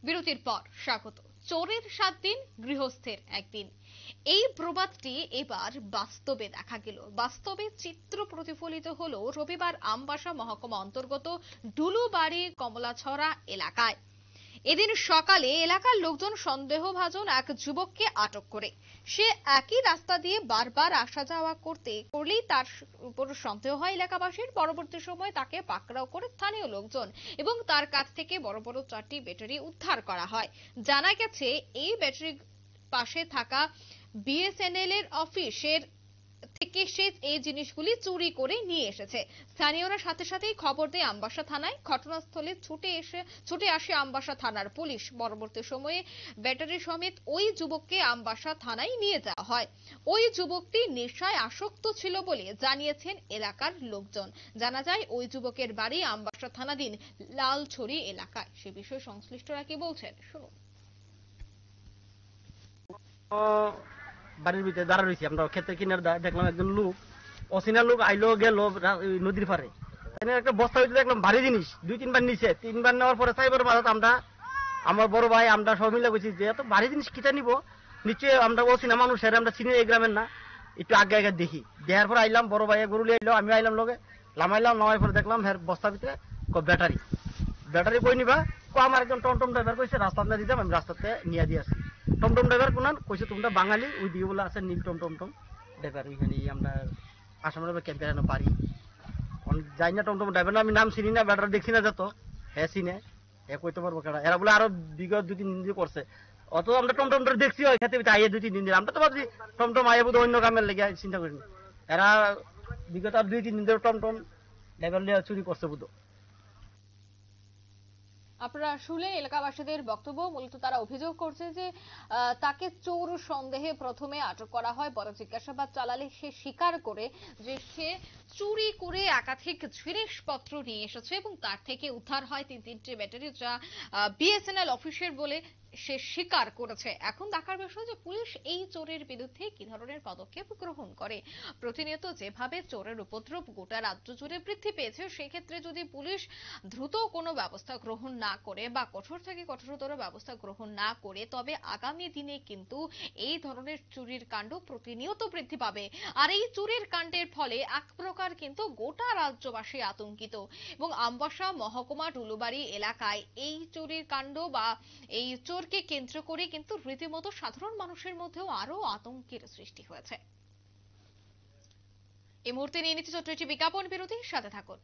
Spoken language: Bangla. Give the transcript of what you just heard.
বিরতির পর স্বাগত। চোরের 7 দিন, গৃহস্থের একদিন, এই প্রবাদটি এবার বাস্তবে দেখা গেল। বাস্তবে চিত্র প্রতিফলিত হলো রবিবার আমবাসা মহকুমা অন্তর্গত ডুলুবাড়ি কমলাছড়া এলাকায়। এদিন সকালে এলাকার লোকজন সন্দেহভাজন এক যুবককে আটক করে। সে একই রাস্তা দিয়ে বারবার আসা যাওয়া করলেই তার উপর সন্দেহ হয় এলাকাবাসীর। পরবর্তী সময় তাকে পাকড়াও করে স্থানীয় লোকজন এবং তার কাছ থেকে বড় বড় 4টি ব্যাটারি উদ্ধার করা হয়। জানা গেছে এই ব্যাটারি পাশে থাকা বিএসএনএল এর অফিসের থেকে সে এই জিনিসগুলি চুরি করে নিয়ে এসেছে। স্থানীয়রা সাথে সাথেই খবর দেয় আমবাসা থানায়। ঘটনাস্থলে ছুটে আসে আমবাসা থানার পুলিশ। পরবর্তী সময়ে ব্যাটারি সমেত ওই যুবককে আমবাসা থানায় নিয়ে যাওয়া হয়। ওই যুবকটি নেশায় আসক্ত ছিল বলে জানিয়েছেন এলাকার লোকজন। জানা যায় ওই যুবকের বাড়ি আমবাসা থানাধীন লালছড়ি এলাকায়। সে বিষয়ে সংশ্লিষ্টরা কি বলছেন শুনুন। বাড়ির ভিতরে দাঁড়া রয়েছি, আমরা ক্ষেতের কিনারে দেখলাম একজন লোক, অচেনা লোক আইলো গেল নদীর পারে। একটা বস্তা হইতে দেখলাম ভারী জিনিস, 2-3 বার নিচে, 3 বার নেওয়ার পরে সাইবার বাজাত আমরা, আমার বড় ভাই আমরা সব মিলে বলছি যে এত ভারী জিনিস কিটা নিব, নিশ্চয়ই আমরা অচেনা মানুষ, আমরা চিনি এই গ্রামের না, একটু আগে আগে দেখি। দেখার পরে আইলাম, বড় ভাই গরুলি আইলো, আমি আইলাম লগে, নামাইলাম, নামার পরে দেখলাম বস্তার ভিতরে ব্যাটারি কই নিবা, আমার একজন টমটম ড্রাইভার কইছে রাস্তা না দিতাম, আমি রাস্তাতে নিয়ে দিয়ে আসি। টমটম ড্রাইভার কোন কইছে তোমরা বাঙালি, ওই দিকে বলে আছে নীল টমটম ড্রাইভার, ওইখানে আমরা আসামের ক্যাম্পে পারি যাই না। টমটম ড্রাইভার না, আমি নাম চিনি না, ব্যাটারি দেখছি না, যত হ্যাঁ চিনে হ্যাঁ কইতে পারবো কেনা। এরা বলে আরো বিগত 2-3 দিন করছে, অত আমরা টমটম দেখছি ওই খেতে আইয়ে 2-3 দিন, আমরা তো ভাবছি টমটম আইয়ে বোধ অন্য কামের লেগে চিন্তা করিনি। এরা বিগত আর 2-3 দিন ধরে টমটম ড্রাইভার লিয়ে চুরি করছে বুধ। আপনারা শুনলেন এলাকাবাসীদের বক্তব্য। মূলত তারা অভিযোগ করছে যে তাকে চোর সন্দেহে প্রথমে আটক করা হয়, পরে জিজ্ঞাসাবাদ চালালে সে স্বীকার করে যে সে চুরি করে একাধিক জিনিসপত্র নিয়ে এসেছে এবং তার থেকে উদ্ধার হয় 3টি ব্যাটারি, যা বিএসএনএল অফিসের বলে সে স্বীকার করেছে। এখন দেখার বিষয় যে পুলিশ এই চোরের বিরুদ্ধে কি ধরনের পদক্ষেপ গ্রহণ করে। প্রতিনিয়ত যেভাবে চোরের উপদ্রব গোটা রাজ্য জুড়ে বৃদ্ধি পেয়েছে, সেক্ষেত্রে যদি পুলিশ দ্রুত কোনো ব্যবস্থা গ্রহণ না করে বা কঠোর থেকে কঠোরতর ব্যবস্থা গ্রহণ না করে, তবে আগামী দিনে কিন্তু এই ধরনের চুরির কাণ্ড প্রতিনিয়ত বৃদ্ধি পাবে। আর এই চুরির কাণ্ডের ফলে এক প্রকার কিন্তু গোটা রাজ্যবাসী আতঙ্কিত। এবং আমবাসা মহকুমা ডুলুবাড়ি এলাকায় এই চুরির কাণ্ড বা এই চোরকে কেন্দ্র করে কিন্তু রীতিমতো সাধারণ মানুষের মধ্যেও আরো আতঙ্কের সৃষ্টি হয়েছে। এই মুহূর্তে নিয়ে নিচ্ছে ছোট্ট একটি বিজ্ঞাপন বিরতি, সাথে থাকুন।